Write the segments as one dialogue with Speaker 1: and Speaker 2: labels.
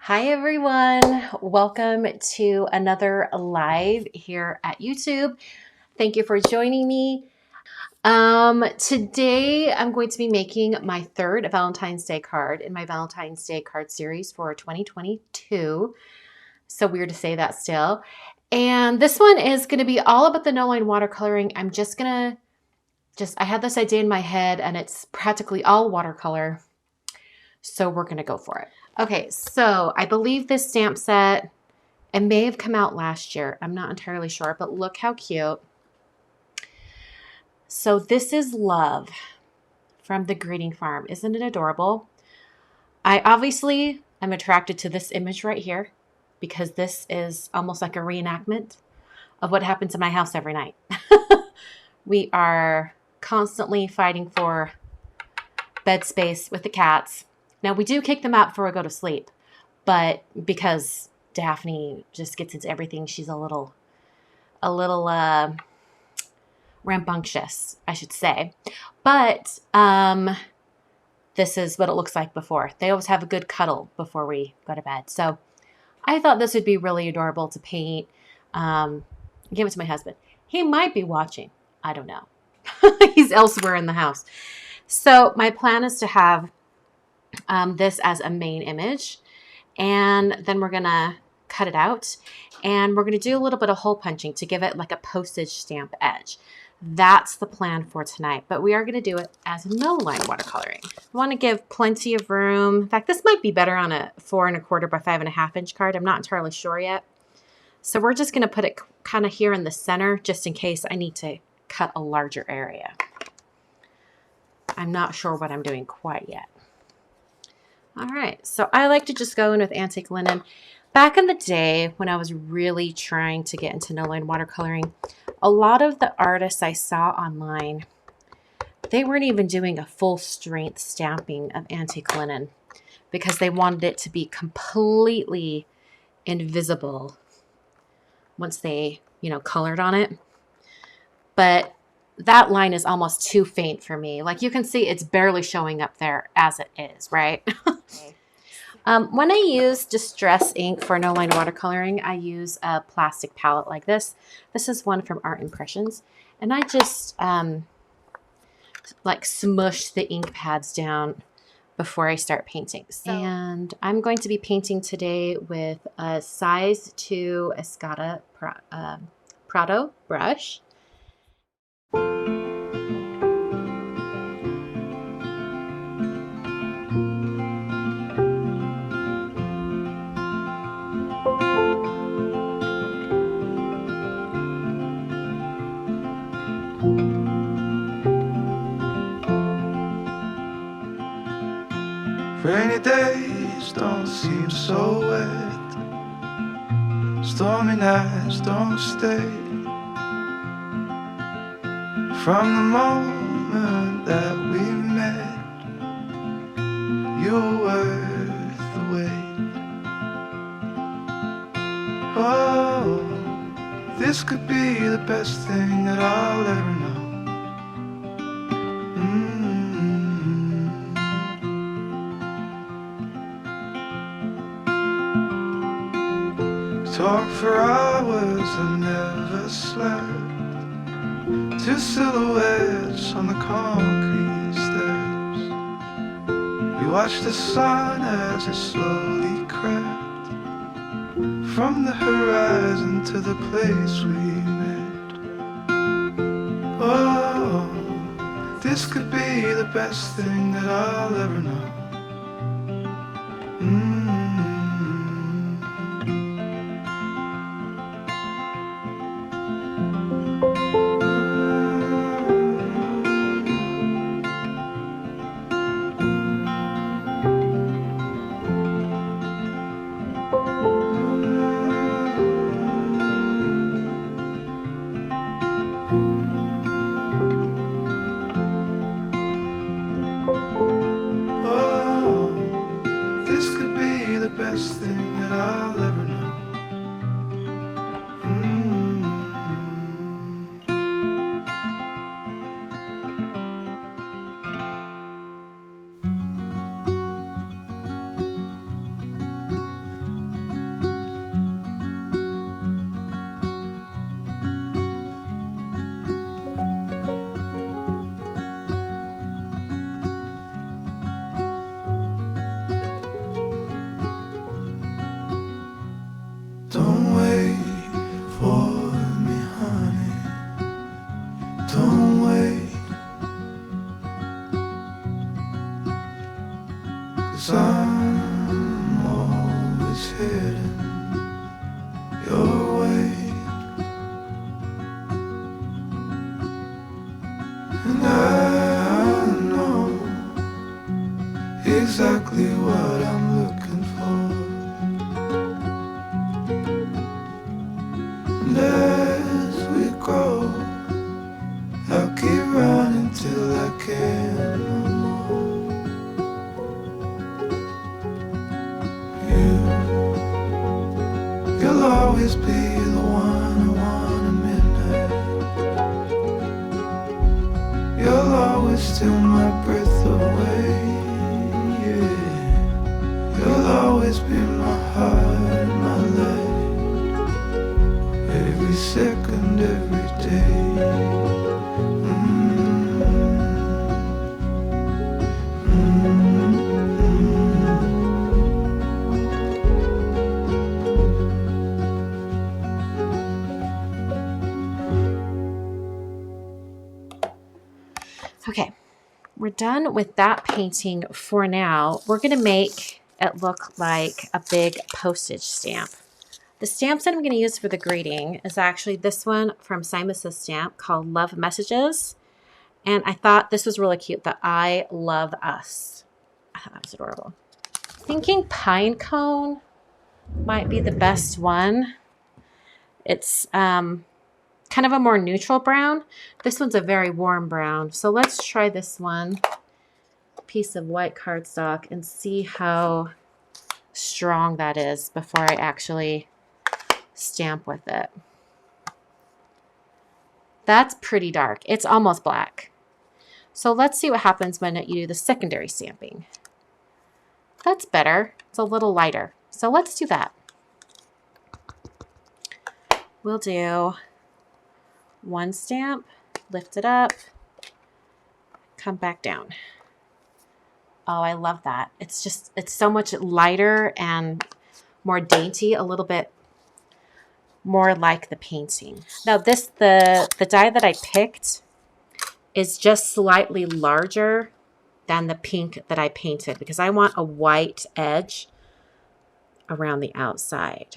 Speaker 1: Hi everyone, welcome to another live here at YouTube. Thank you for joining me. Today I'm going to be making my third Valentine's Day card in my Valentine's Day card series for 2022. So weird to say that still. And this one is going to be all about the no line watercoloring. I'm just gonna I had this idea in my head and it's practically all watercolor. So we're gonna go for it. Okay, so I believe this stamp set, it may have come out last year. I'm not entirely sure, but look how cute. So this is Love from the Greeting Farm. Isn't it adorable? I obviously am attracted to this image right here because this is almost like a reenactment of what happens in my house every night. We are constantly fighting for bed space with the cats. Now we do kick them out before we go to sleep, but because Daphne just gets into everything, she's a little rambunctious, I should say. But this is what it looks like before. They always have a good cuddle before we go to bed. So I thought this would be really adorable to paint. Give it to my husband. He might be watching. I don't know. He's elsewhere in the house. So my plan is to have this as a main image. And then we're going to cut it out. And we're going to do a little bit of hole punching to give it like a postage stamp edge. That's the plan for tonight, but we are going to do it as no line watercoloring. I want to give plenty of room. In fact, this might be better on a 4 1/4 by 5 1/2 inch card. I'm not entirely sure yet. So we're just going to put it kind of here in the center just in case I need to cut a larger area. I'm not sure what I'm doing quite yet. All right, so I like to just go in with antique linen. Back in the day when I was really trying to get into no line watercoloring, a lot of the artists I saw online, they weren't even doing a full strength stamping of antique linen because they wanted it to be completely invisible once they, colored on it. But that line is almost too faint for me. Like you can see it's barely showing up there as it is, right? When I use Distress ink for no line watercoloring, I use a plastic palette like this. This is one from Art Impressions. And I just like smush the ink pads down before I start painting. And I'm going to be painting today with a size 2 Escada Prado brush.
Speaker 2: Rainy days don't seem so wet. Stormy nights don't stay. From the moment that we met, you were worth the wait. Oh, this could be the best thing that I'll ever know. Talk for hours and never slept. Two silhouettes on the concrete steps. We watched the sun as it slowly crept from the horizon to the place we met. Oh, this could be the best thing that I'll ever know. Best thing that I'll ever know. hidden your way. And I know exactly what I'm looking for. And as we go, I'll keep running till I can no more. You'll always be the one I want at midnight. You'll always steal my breath away, yeah. You'll always be my heart and my life, every second, every day.
Speaker 1: Okay, we're done with that painting for now. We're going to make it look like a big postage stamp. The stamps that I'm going to use for the greeting is actually this one from Simon Says Stamp called Love Messages. And I thought this was really cute, the I Love Us. I thought that was adorable. Thinking pine cone might be the best one. It's kind of a more neutral brown. This one's a very warm brown. So let's try this one piece of white cardstock and see how strong that is before I actually stamp with it. That's pretty dark. It's almost black. So let's see what happens when you do the secondary stamping. That's better. It's a little lighter. So let's do that. We'll do one stamp, lift it up, come back down. Oh, I love that. It's so much lighter and more dainty, a little bit more like the painting. Now the die that I picked is just slightly larger than the pink that I painted because I want a white edge around the outside.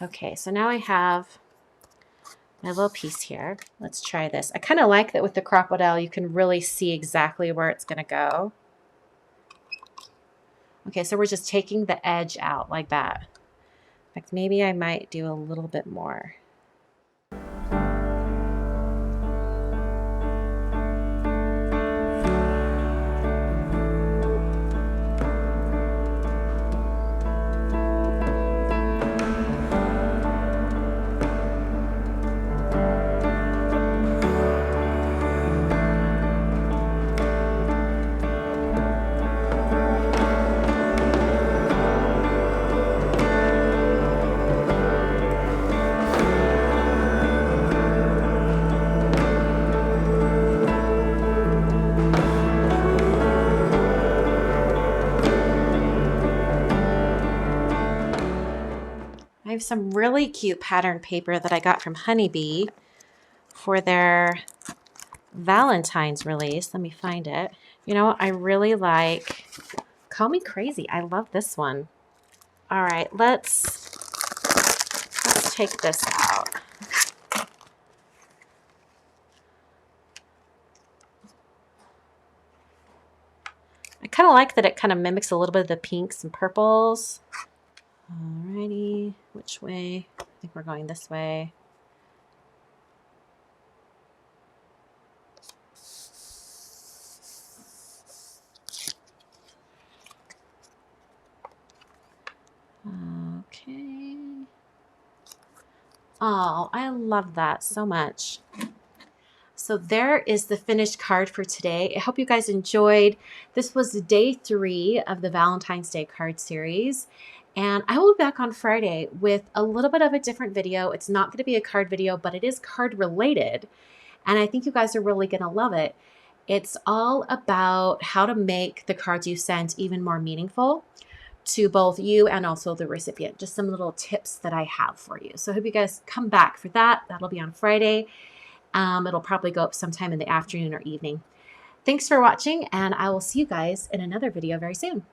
Speaker 1: Okay, so now I have my little piece here. Let's try this. I kind of like that with the crocodile, you can really see exactly where it's going to go. Okay, so we're just taking the edge out like that. In fact, maybe I might do a little bit more. I have some really cute pattern paper that I got from Honeybee for their Valentine's release. Let me find it. You know, I really like Call Me Crazy. I love this one. All right, let's take this out. I kind of like that it kind of mimics a little bit of the pinks and purples. Alrighty, which way? I think we're going this way. Okay. Oh, I love that so much. So there is the finished card for today. I hope you guys enjoyed. This was day 3 of the Valentine's Day card series. And I will be back on Friday with a little bit of a different video. It's not going to be a card video, but it is card related. And I think you guys are really going to love it. It's all about how to make the cards you send even more meaningful to both you and also the recipient. Just some little tips that I have for you. So I hope you guys come back for that. That'll be on Friday. It'll probably go up sometime in the afternoon or evening. Thanks for watching, and I will see you guys in another video very soon.